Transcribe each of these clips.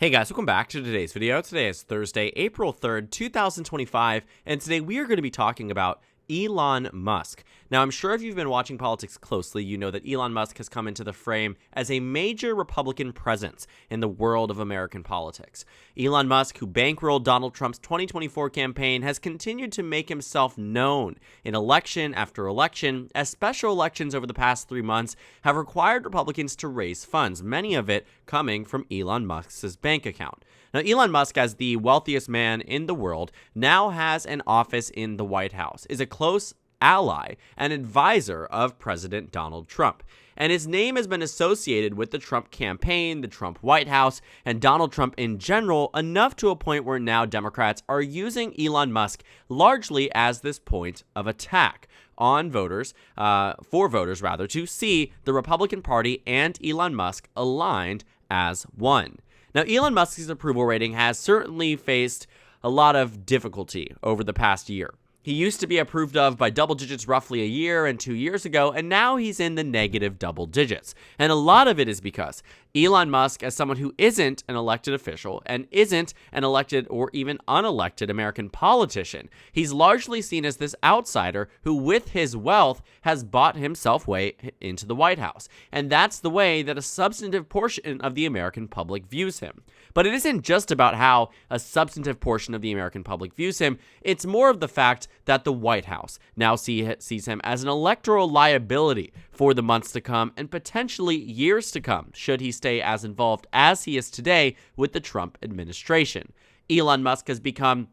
Hey guys, welcome back to today's video. Today is Thursday, April 3rd, 2025, and today we are going to be talking about Elon Musk. Now, I'm sure if you've been watching politics closely, you know that Elon Musk has come into the frame as a major Republican presence in the world of American politics. Elon Musk, who bankrolled Donald Trump's 2024 campaign, has continued to make himself known in election after election, as special elections over the past 3 months have required Republicans to raise funds, many of it coming from Elon Musk's bank account. Now, Elon Musk, as the wealthiest man in the world, now has an office in the White House, is a close ally and advisor of President Donald Trump. And his name has been associated with the Trump campaign, the Trump White House, and Donald Trump in general, enough to a point where now Democrats are using Elon Musk largely as this point of attack on voters, for voters rather, to see the Republican Party and Elon Musk aligned as one. Now, Elon Musk's approval rating has certainly faced a lot of difficulty over the past year. He used to be approved of by double digits roughly a year and 2 years ago, and now he's in the negative double digits. And a lot of it is because Elon Musk, as someone who isn't an elected official and isn't an elected or even unelected American politician, he's largely seen as this outsider who, with his wealth, has bought himself way into the White House. And that's the way that a substantive portion of the American public views him. But it isn't just about how a substantive portion of the American public views him. It's more of the fact that the White House now sees him as an electoral liability for the months to come and potentially years to come, should he stay as involved as he is today with the Trump administration. Elon Musk has become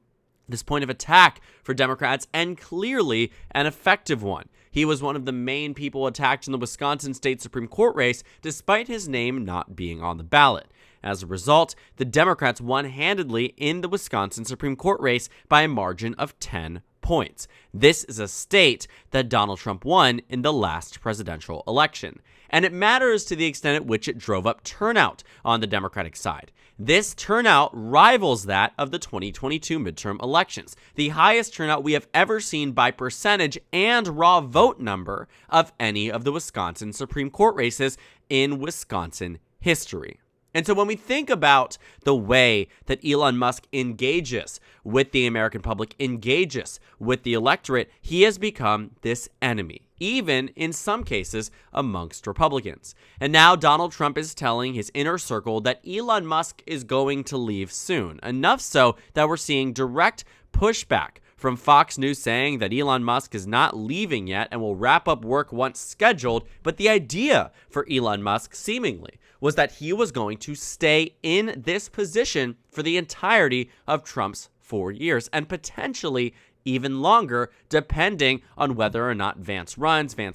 this point of attack for Democrats, and clearly an effective one. He was one of the main people attacked in the Wisconsin State Supreme Court race, despite his name not being on the ballot. As a result, the Democrats won handedly in the Wisconsin Supreme Court race by a margin of 10 points. This is a state that Donald Trump won in the last presidential election. And it matters to the extent at which it drove up turnout on the Democratic side. This turnout rivals that of the 2022 midterm elections, the highest turnout we have ever seen by percentage and raw vote number of any of the Wisconsin Supreme Court races in Wisconsin history. And so when we think about the way that Elon Musk engages with the American public, engages with the electorate, he has become this enemy, even in some cases amongst Republicans. And now Donald Trump is telling his inner circle that Elon Musk is going to leave soon, enough so that we're seeing direct pushback from Fox News saying that Elon Musk is not leaving yet and will wrap up work once scheduled. But the idea for Elon Musk, seemingly, was that he was going to stay in this position for the entirety of Trump's 4 years and potentially even longer, depending on whether or not Vance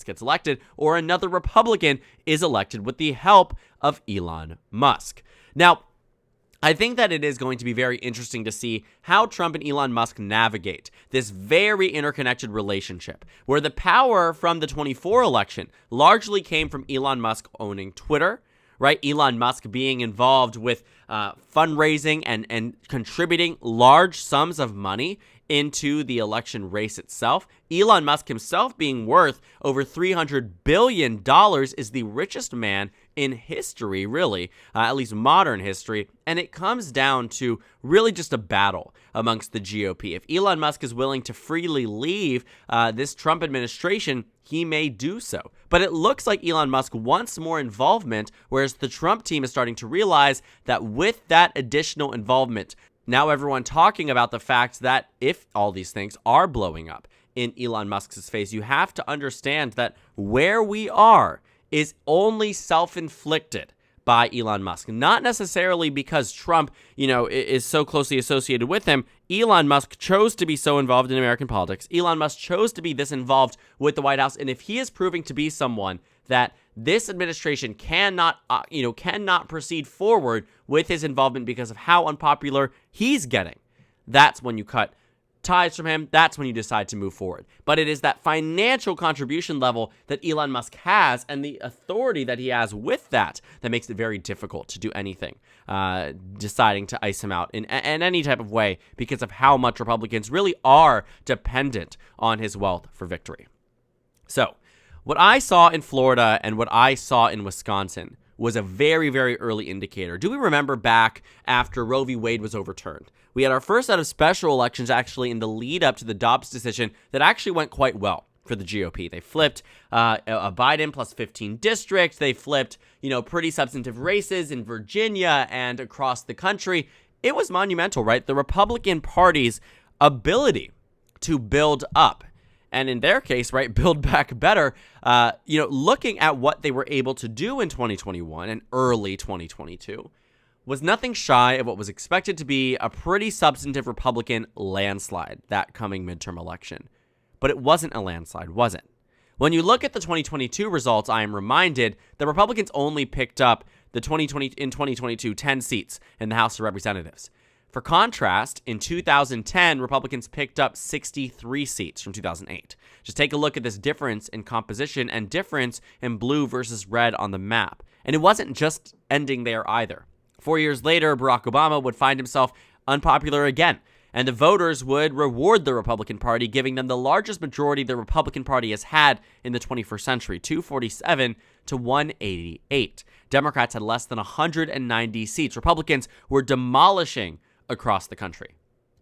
gets elected, or another Republican is elected with the help of Elon Musk. Now, I think that it is going to be very interesting to see how Trump and Elon Musk navigate this very interconnected relationship, where the power from the 24 election largely came from Elon Musk owning Twitter, right? Elon Musk being involved with fundraising and contributing large sums of money into the election race itself. Elon Musk himself being worth over $300 billion is the richest man in history, really, at least modern history. And it comes down to really just a battle amongst the GOP. If Elon Musk is willing to freely leave this Trump administration, he may do so. But it looks like Elon Musk wants more involvement, whereas the Trump team is starting to realize that with that additional involvement, now everyone talking about the fact that if all these things are blowing up in Elon Musk's face, you have to understand that where we are is only self-inflicted by Elon Musk. Not necessarily because Trump, is so closely associated with him. Elon Musk chose to be so involved in American politics. Elon Musk chose to be this involved with the White House. And if he is proving to be someone that this administration cannot proceed forward with his involvement because of how unpopular he's getting, that's when you cut ties from him. That's when you decide to move forward. But it is that financial contribution level that Elon Musk has and the authority that he has with that makes it very difficult to do anything, deciding to ice him out in any type of way because of how much Republicans really are dependent on his wealth for victory. So what I saw in Florida and what I saw in Wisconsin was a very, very early indicator. Do we remember back after Roe v. Wade was overturned? We had our first set of special elections actually in the lead up to the Dobbs decision that actually went quite well for the GOP. They flipped a Biden plus 15 district. They flipped, pretty substantive races in Virginia and across the country. It was monumental, right? The Republican Party's ability to build up, and in their case, right, build back better, looking at what they were able to do in 2021 and early 2022, was nothing shy of what was expected to be a pretty substantive Republican landslide that coming midterm election. But it wasn't a landslide, was it? When you look at the 2022 results, I am reminded the Republicans only picked up in 2022 10 seats in the House of Representatives. For contrast, in 2010, Republicans picked up 63 seats from 2008. Just take a look at this difference in composition and difference in blue versus red on the map. And it wasn't just ending there either. 4 years later, Barack Obama would find himself unpopular again, and the voters would reward the Republican Party, giving them the largest majority the Republican Party has had in the 21st century, 247 to 188. Democrats had less than 190 seats. Republicans were demolishing across the country.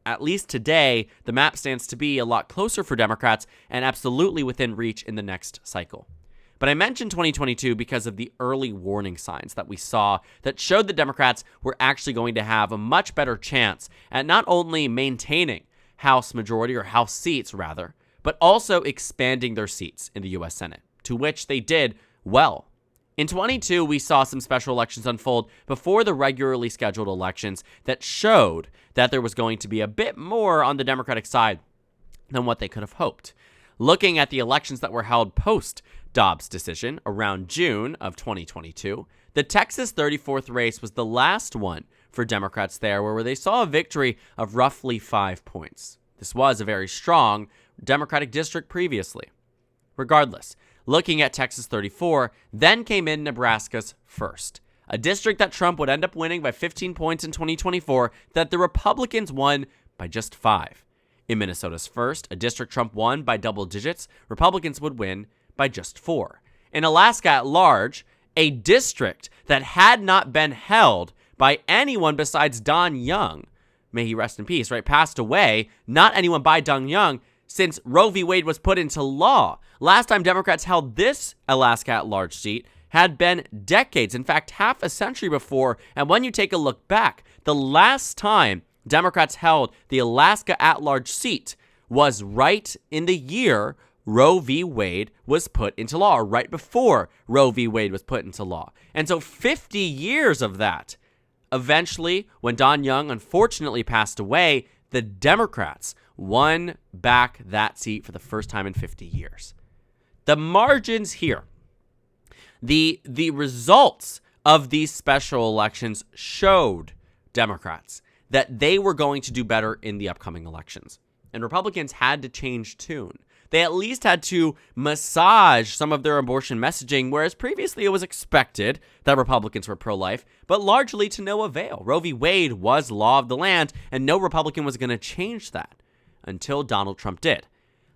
At least today, the map stands to be a lot closer for Democrats and absolutely within reach in the next cycle. But I mentioned 2022 because of the early warning signs that we saw that showed the Democrats were actually going to have a much better chance at not only maintaining House majority, or House seats rather, but also expanding their seats in the U.S. Senate, to which they did well. In 22, we saw some special elections unfold before the regularly scheduled elections that showed that there was going to be a bit more on the Democratic side than what they could have hoped. Looking at the elections that were held post-Dobbs decision around June of 2022, the Texas 34th race was the last one for Democrats there, where they saw a victory of roughly 5 points. This was a very strong Democratic district previously. Regardless, looking at Texas 34, then came in Nebraska's first, a district that Trump would end up winning by 15 points in 2024 that the Republicans won by just 5. In Minnesota's first, a district Trump won by double digits, Republicans would win by just 4. In Alaska at large, a district that had not been held by anyone besides Don Young, may he rest in peace, right, passed away, not anyone by Don Young, since Roe v. Wade was put into law. Last time Democrats held this Alaska at-large seat had been decades, in fact, half a century before. And when you take a look back, the last time Democrats held the Alaska at-large seat was right in the year Roe v. Wade was put into law, or right before Roe v. Wade was put into law. And so 50 years of that. Eventually, when Don Young unfortunately passed away, the Democrats won back that seat for the first time in 50 years. The margins here, the results of these special elections showed Democrats that they were going to do better in the upcoming elections. And Republicans had to change tune. They at least had to massage some of their abortion messaging, whereas previously it was expected that Republicans were pro-life, but largely to no avail. Roe v. Wade was law of the land, and no Republican was going to change that until Donald Trump did.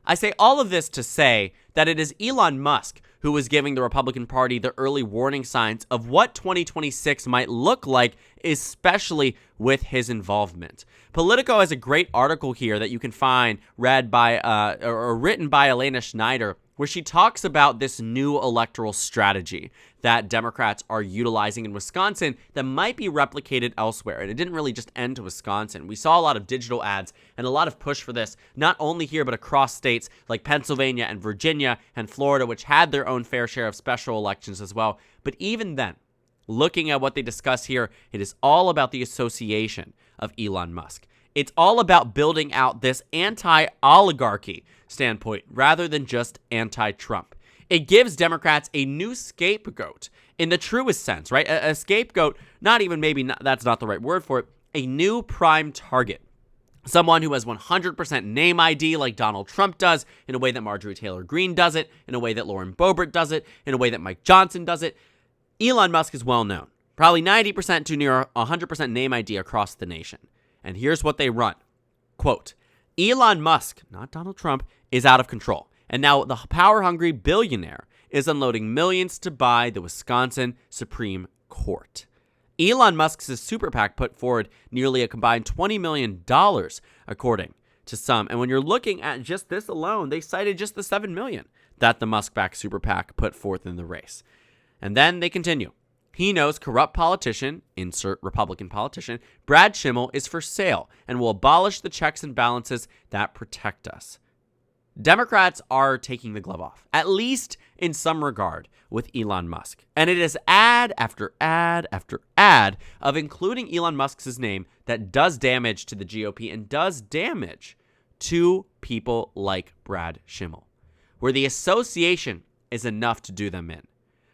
I say all of this to say that it is Elon Musk who was giving the Republican Party the early warning signs of what 2026 might look like, especially with his involvement. Politico has a great article here that you can find read by or written by Elena Schneider, where she talks about this new electoral strategy that Democrats are utilizing in Wisconsin that might be replicated elsewhere. And it didn't really just end to Wisconsin. We saw a lot of digital ads and a lot of push for this, not only here, but across states like Pennsylvania and Virginia and Florida, which had their own fair share of special elections as well. But even then, looking at what they discuss here, it is all about the association of Elon Musk. It's all about building out this anti-oligarchy standpoint rather than just anti-Trump. It gives Democrats a new scapegoat in the truest sense, right? A scapegoat, that's not the right word for it, a new prime target. Someone who has 100% name ID like Donald Trump does, in a way that Marjorie Taylor Greene does it, in a way that Lauren Boebert does it, in a way that Mike Johnson does it. Elon Musk is well known. Probably 90% to near 100% name ID across the nation. And here's what they run. Quote, Elon Musk, not Donald Trump, is out of control. And now the power-hungry billionaire is unloading millions to buy the Wisconsin Supreme Court. Elon Musk's super PAC put forward nearly a combined $20 million, according to some. And when you're looking at just this alone, they cited just the $7 million that the Musk-backed super PAC put forth in the race. And then they continue. He knows corrupt politician, insert Republican politician, Brad Schimmel is for sale and will abolish the checks and balances that protect us. Democrats are taking the glove off, at least in some regard, with Elon Musk. And it is ad after ad after ad of including Elon Musk's name that does damage to the GOP and does damage to people like Brad Schimmel, where the association is enough to do them in.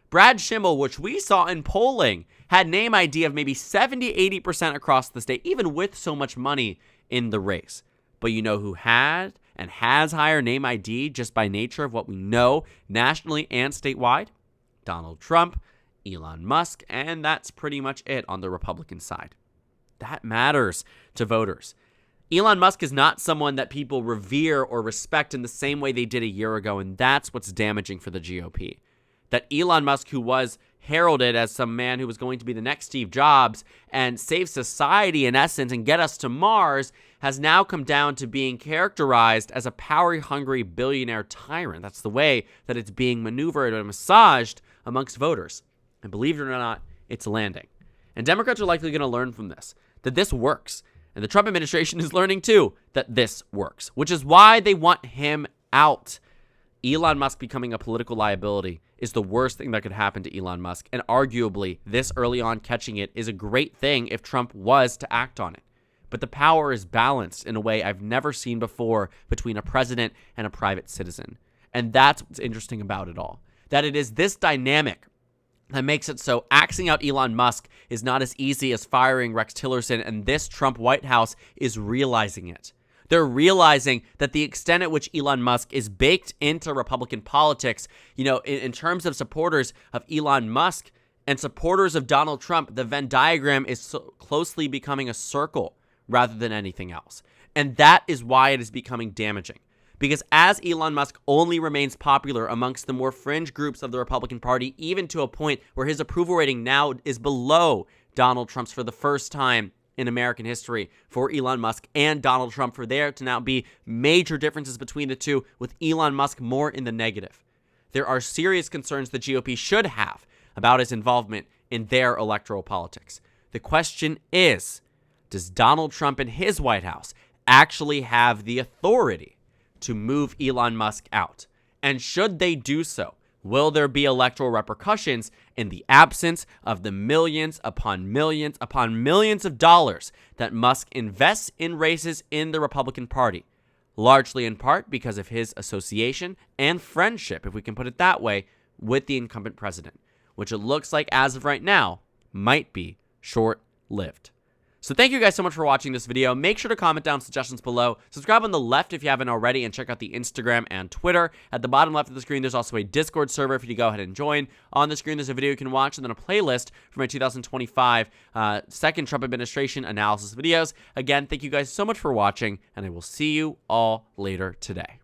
Brad Schimmel, which we saw in polling, had name ID of maybe 70-80% across the state, even with so much money in the race. But you know who had and has higher name ID just by nature of what we know nationally and statewide? Donald Trump, Elon Musk, and that's pretty much it on the Republican side. That matters to voters. Elon Musk is not someone that people revere or respect in the same way they did a year ago, and that's what's damaging for the GOP. That Elon Musk, who was heralded as some man who was going to be the next Steve Jobs and save society in essence and get us to Mars, has now come down to being characterized as a power-hungry billionaire tyrant. That's the way that it's being maneuvered and massaged amongst voters. And believe it or not, it's landing. And Democrats are likely going to learn from this, that this works. And the Trump administration is learning too that this works, which is why they want him out. Elon Musk becoming a political liability is the worst thing that could happen to Elon Musk. And arguably, this early on catching it is a great thing if Trump was to act on it. But the power is balanced in a way I've never seen before between a president and a private citizen. And that's what's interesting about it all. That it is this dynamic that makes it so axing out Elon Musk is not as easy as firing Rex Tillerson, and this Trump White House is realizing it. They're realizing that the extent at which Elon Musk is baked into Republican politics, in terms of supporters of Elon Musk and supporters of Donald Trump, the Venn diagram is so closely becoming a circle rather than anything else. And that is why it is becoming damaging. Because as Elon Musk only remains popular amongst the more fringe groups of the Republican Party, even to a point where his approval rating now is below Donald Trump's for the first time in American history, for Elon Musk and Donald Trump, for there to now be major differences between the two, with Elon Musk more in the negative. There are serious concerns the GOP should have about his involvement in their electoral politics. The question is, does Donald Trump and his White House actually have the authority to move Elon Musk out? And should they do so, will there be electoral repercussions in the absence of the millions upon millions upon millions of dollars that Musk invests in races in the Republican Party? Largely in part because of his association and friendship, if we can put it that way, with the incumbent president, which it looks like as of right now might be short-lived. So thank you guys so much for watching this video. Make sure to comment down suggestions below. Subscribe on the left if you haven't already, and check out the Instagram and Twitter. At the bottom left of the screen, there's also a Discord server for you to go ahead and join. On the screen, there's a video you can watch, and then a playlist for my 2025 second Trump administration analysis videos. Again, thank you guys so much for watching, and I will see you all later today.